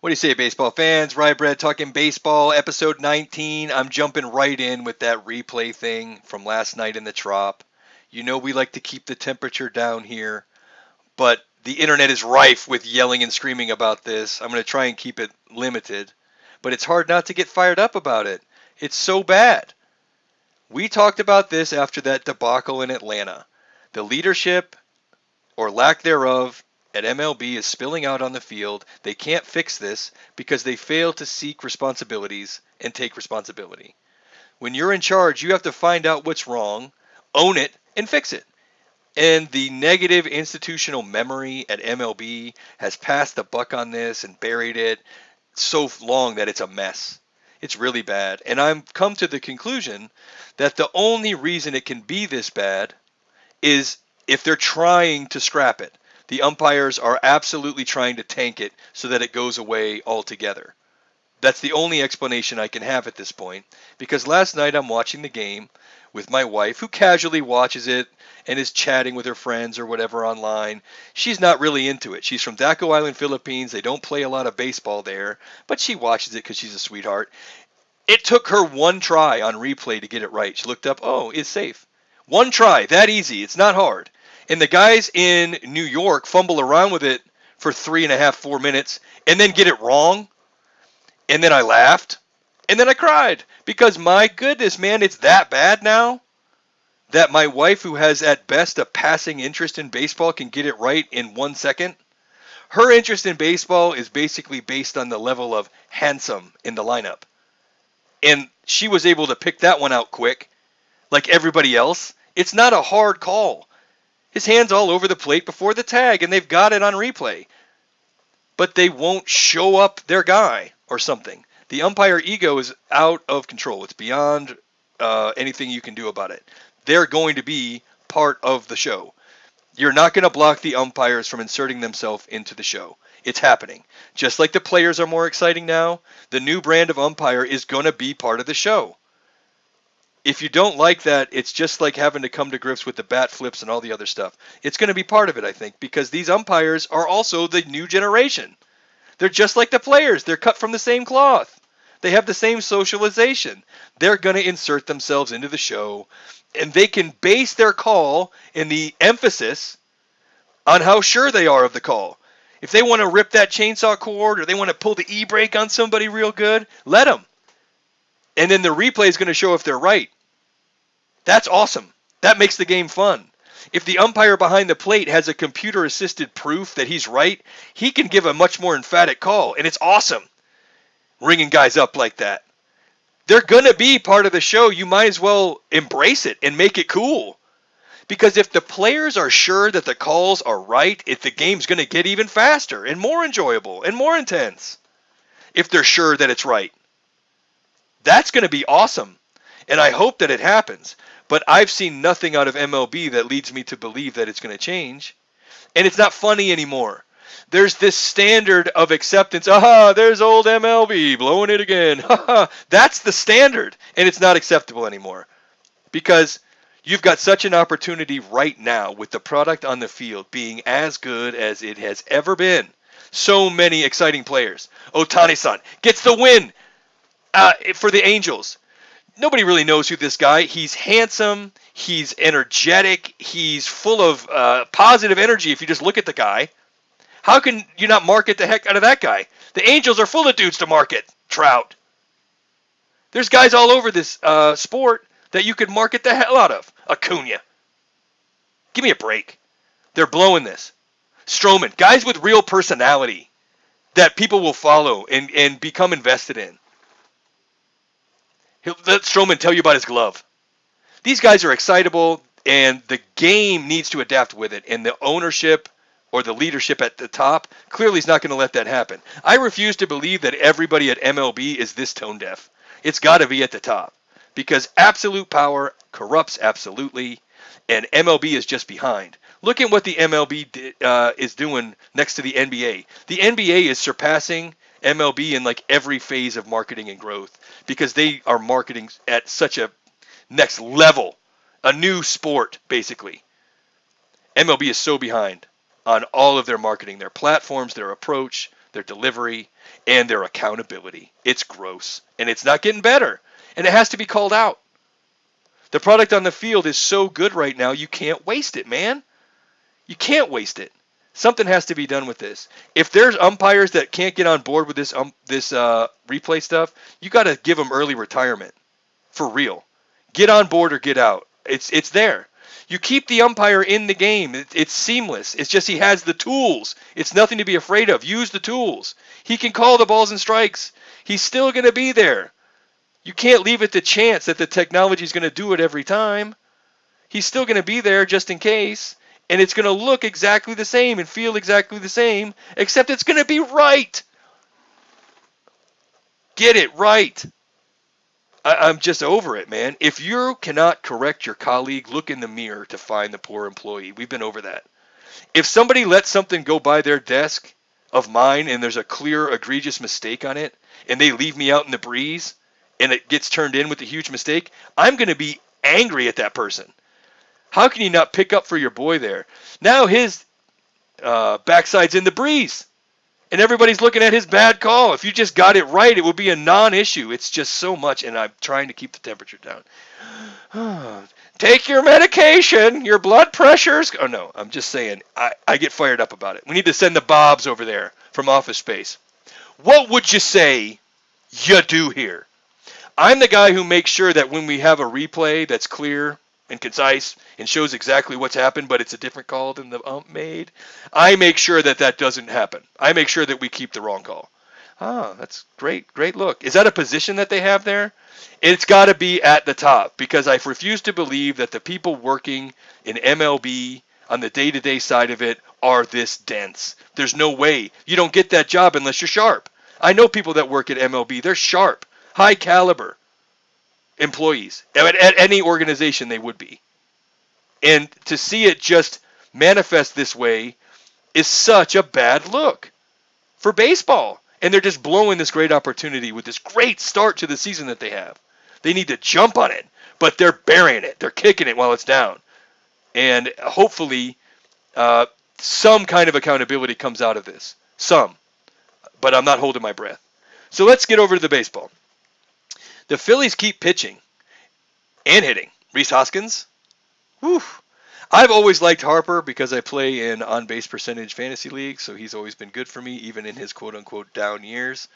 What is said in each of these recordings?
What do you say, baseball fans? Rye Bread talking baseball, episode 19. I'm jumping right in with that replay thing from last night in the Trop. You know we like to keep the temperature down here, but the internet is rife with yelling and screaming about this. I'm going to try and keep it limited, but it's hard not to get fired up about it. It's so bad. We talked about this after that debacle in Atlanta. The leadership, or lack thereof, at MLB is spilling out on the field. They can't fix this because they fail to seek responsibilities and take responsibility. When you're in charge, you have to find out what's wrong, own it, and fix it. And the negative institutional memory at MLB has passed the buck on this and buried it so long that it's a mess. It's really bad. And I've come to the conclusion that the only reason it can be this bad is if they're trying to scrap it. The umpires are absolutely trying to tank it so that it goes away altogether. That's the only explanation I can have at this point, because last night I'm watching the game with my wife, who casually watches it and is chatting with her friends or whatever online. She's not really into it. She's from Daco Island, Philippines. They don't play a lot of baseball there, but she watches it because she's a sweetheart. It took her one try on replay to get it right. She looked up, oh, it's safe. One try, that easy. It's not hard. And the guys in New York fumble around with it for 3.5, 4 minutes and then get it wrong. And then I laughed. And then I cried. Because my goodness, man, it's that bad now that my wife, who has at best a passing interest in baseball, can get it right in 1 second. Her interest in baseball is basically based on the level of handsome in the lineup. And she was able to pick that one out quick, like everybody else. It's not a hard call. His hand's all over the plate before the tag, and they've got it on replay. But they won't show up their guy or something. The umpire ego is out of control. It's beyond anything you can do about it. They're going to be part of the show. You're not going to block the umpires from inserting themselves into the show. It's happening. Just like the players are more exciting now, the new brand of umpire is going to be part of the show. If you don't like that, it's just like having to come to grips with the bat flips and all the other stuff. It's going to be part of it, I think, because these umpires are also the new generation. They're just like the players. They're cut from the same cloth. They have the same socialization. They're going to insert themselves into the show, and they can base their call and the emphasis on how sure they are of the call. If they want to rip that chainsaw cord or they want to pull the e-brake on somebody real good, let them. And then the replay is going to show if they're right. That's awesome. That makes the game fun. If the umpire behind the plate has a computer-assisted proof that he's right, he can give a much more emphatic call, and it's awesome. Ringing guys up like that. They're going to be part of the show. You might as well embrace it and make it cool. Because if the players are sure that the calls are right, the game's going to get even faster and more enjoyable and more intense. If they're sure that it's right. That's going to be awesome. And I hope that it happens. But I've seen nothing out of MLB that leads me to believe that it's going to change. And it's not funny anymore. There's this standard of acceptance. Aha, there's old MLB blowing it again. That's the standard. And it's not acceptable anymore. Because you've got such an opportunity right now with the product on the field being as good as it has ever been. So many exciting players. Ohtani-san gets the win for the Angels. Nobody really knows who this guy. He's handsome. He's energetic. He's full of positive energy if you just look at the guy. How can you not market the heck out of that guy? The Angels are full of dudes to market. Trout. There's guys all over this sport that you could market the hell out of. Acuna. Give me a break. They're blowing this. Stroman. Guys with real personality that people will follow and become invested in. Let Stroman tell you about his glove. These guys are excitable, and the game needs to adapt with it. And the ownership or the leadership at the top clearly is not going to let that happen. I refuse to believe that everybody at MLB is this tone deaf. It's got to be at the top. Because absolute power corrupts absolutely, and MLB is just behind. Look at what the MLB is doing next to the NBA. The NBA is surpassing MLB in like every phase of marketing and growth because they are marketing at such a next level, a new sport basically. MLB is so behind on all of their marketing, their platforms, their approach, their delivery, and their accountability. It's gross, and it's not getting better, and it has to be called out. The product on the field is so good right now, you can't waste it, man. You can't waste it. Something has to be done with this. If there's umpires that can't get on board with this replay stuff, you got to give them early retirement. For real. Get on board or get out. It's there. You keep the umpire in the game. It's seamless. It's just he has the tools. It's nothing to be afraid of. Use the tools. He can call the balls and strikes. He's still going to be there. You can't leave it to chance that the technology is going to do it every time. He's still going to be there just in case. And it's going to look exactly the same and feel exactly the same, except it's going to be right. Get it right. I'm just over it, man. If you cannot correct your colleague, look in the mirror to find the poor employee. We've been over that. If somebody lets something go by their desk of mine and there's a clear, egregious mistake on it, and they leave me out in the breeze, and it gets turned in with a huge mistake, I'm going to be angry at that person. How can you not pick up for your boy there? Now his backside's in the breeze. And everybody's looking at his bad call. If you just got it right, it would be a non-issue. It's just so much, and I'm trying to keep the temperature down. Take your medication. Your blood pressure's... Oh, no, I'm just saying. I get fired up about it. We need to send the Bobs over there from Office Space. What would you say you do here? I'm the guy who makes sure that when we have a replay that's clear and concise and shows exactly what's happened, but it's a different call than the ump made, I make sure that that doesn't happen. I make sure that we keep the wrong call. That's great. Great look. Is that a position that they have there? It's got to be at the top, because I refuse to believe that the people working in MLB on the day-to-day side of it are this dense. There's no way. You don't get that job unless you're sharp. I know people that work at MLB. They're sharp, high caliber employees. At any organization they would be. And to see it just manifest this way is such a bad look for baseball. And they're just blowing this great opportunity with this great start to the season that they have. They need to jump on it, but they're burying it. They're kicking it while it's down. And hopefully some kind of accountability comes out of this. Some. But I'm not holding my breath. So let's get over to the baseball. The Phillies keep pitching and hitting. Rhys Hoskins. Whew. I've always liked Harper because I play in on-base percentage fantasy league, so he's always been good for me, even in his quote-unquote down years.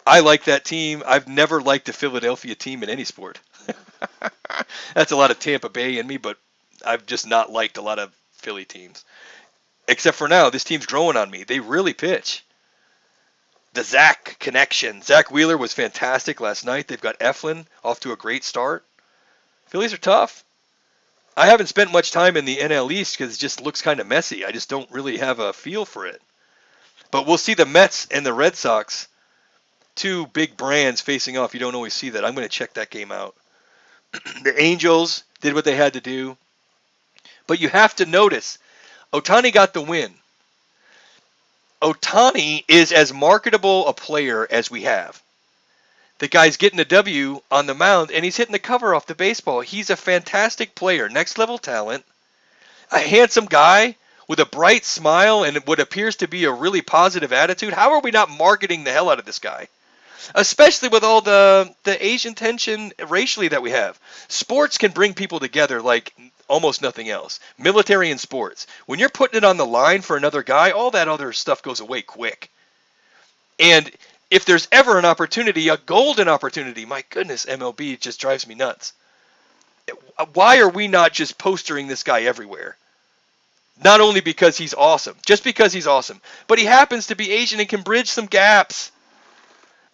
I like that team. I've never liked the Philadelphia team in any sport. That's a lot of Tampa Bay in me, but I've just not liked a lot of Philly teams. Except for now, this team's growing on me. They really pitch. The Zach connection. Zach Wheeler was fantastic last night. They've got Eflin off to a great start. Phillies are tough. I haven't spent much time in the NL East because it just looks kind of messy. I just don't really have a feel for it. But we'll see the Mets and the Red Sox, two big brands facing off. You don't always see that. I'm going to check that game out. The Angels did what they had to do. But you have to notice, Ohtani got the win. Ohtani is as marketable a player as we have. The guy's getting a W on the mound, and he's hitting the cover off the baseball. He's a fantastic player, next-level talent, a handsome guy with a bright smile and what appears to be a really positive attitude. How are we not marketing the hell out of this guy? Especially with all the Asian tension racially that we have. Sports can bring people together like almost nothing else. Military and sports. When you're putting it on the line for another guy, all that other stuff goes away quick. And if there's ever an opportunity, a golden opportunity, my goodness, MLB just drives me nuts. Why are we not just postering this guy everywhere? Not only because he's awesome, just because he's awesome, but he happens to be Asian and can bridge some gaps.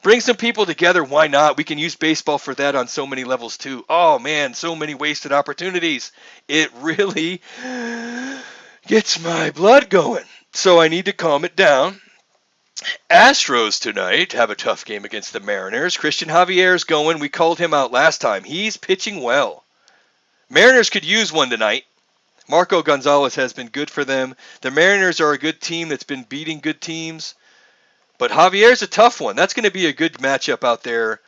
Bring some people together, why not? We can use baseball for that on so many levels too. Oh man, so many wasted opportunities. It really gets my blood going. So I need to calm it down. Astros tonight have a tough game against the Mariners. Christian Javier's going. We called him out last time. He's pitching well. Mariners could use one tonight. Marco Gonzalez has been good for them. The Mariners are a good team that's been beating good teams. But Javier's a tough one. That's going to be a good matchup out there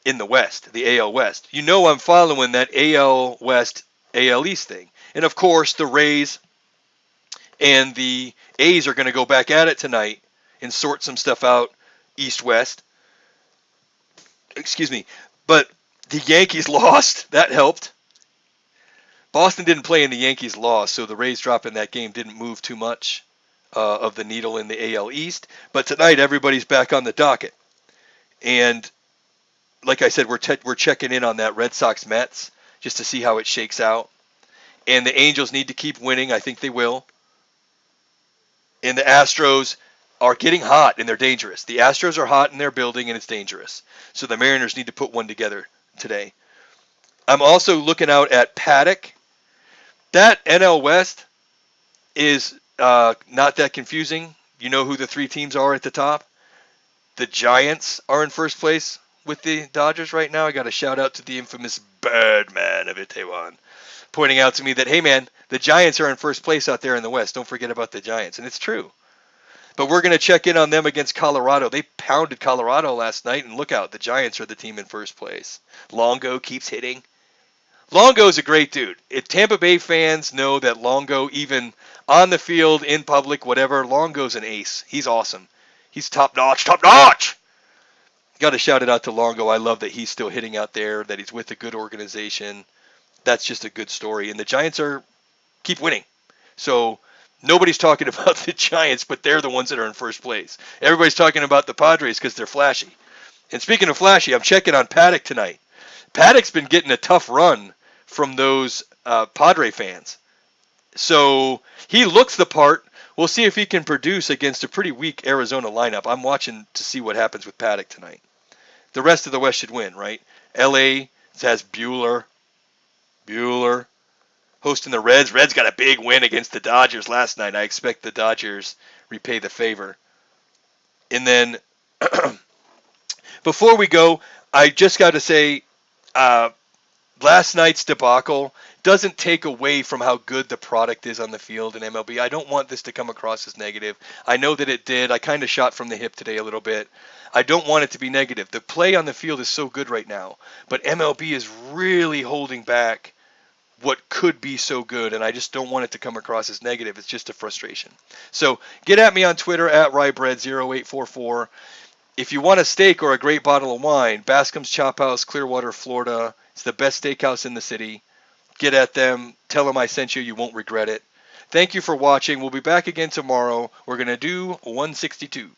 in the West, the AL West. You know I'm following that AL West, AL East thing. And, of course, the Rays and the A's are going to go back at it tonight and sort some stuff out east-west. Excuse me. But the Yankees lost. That helped. Boston didn't play in the Yankees loss, so the Rays drop in that game didn't move too much of the needle in the AL East. But tonight, everybody's back on the docket. And like I said, we're checking in on that Red Sox Mets just to see how it shakes out. And the Angels need to keep winning. I think they will. And the Astros are getting hot and they're dangerous. The Astros are hot and they're building and it's dangerous. So the Mariners need to put one together today. I'm also looking out at Paddock. That NL West is not that confusing. You know who the three teams are at the top? The Giants are in first place with the Dodgers right now. I got a shout out to the infamous Birdman of Itaewon, pointing out to me that, hey man, the Giants are in first place out there in the West. Don't forget about the Giants. And it's true. But we're going to check in on them against Colorado. They pounded Colorado last night, and look out, the Giants are the team in first place. Longo keeps hitting. Longo is a great dude. If Tampa Bay fans know that Longo, even on the field, in public, whatever, Longo's an ace. He's awesome. He's top notch, top notch! Got to shout it out to Longo. I love that he's still hitting out there, that he's with a good organization. That's just a good story. And the Giants keep winning. So nobody's talking about the Giants, but they're the ones that are in first place. Everybody's talking about the Padres because they're flashy. And speaking of flashy, I'm checking on Paddock tonight. Paddock's been getting a tough run from those Padre fans. So he looks the part. We'll see if he can produce against a pretty weak Arizona lineup. I'm watching to see what happens with Paddock tonight. The rest of the West should win, right? LA has Bueller. Hosting the Reds. Reds got a big win against the Dodgers last night. I expect the Dodgers repay the favor. And then before we go, I just got to say, last night's debacle doesn't take away from how good the product is on the field in MLB. I don't want this to come across as negative. I know that it did. I kind of shot from the hip today a little bit. I don't want it to be negative. The play on the field is so good right now, but MLB is really holding back what could be so good, and I just don't want it to come across as negative. It's just a frustration. So get at me on Twitter at rybread0844. If you want a steak or a great bottle of wine, Bascom's Chop House, Clearwater, Florida. It's the best steakhouse in the city. Get at them. Tell them I sent you. You won't regret it. Thank you for watching. We'll be back again tomorrow. We're going to do 162.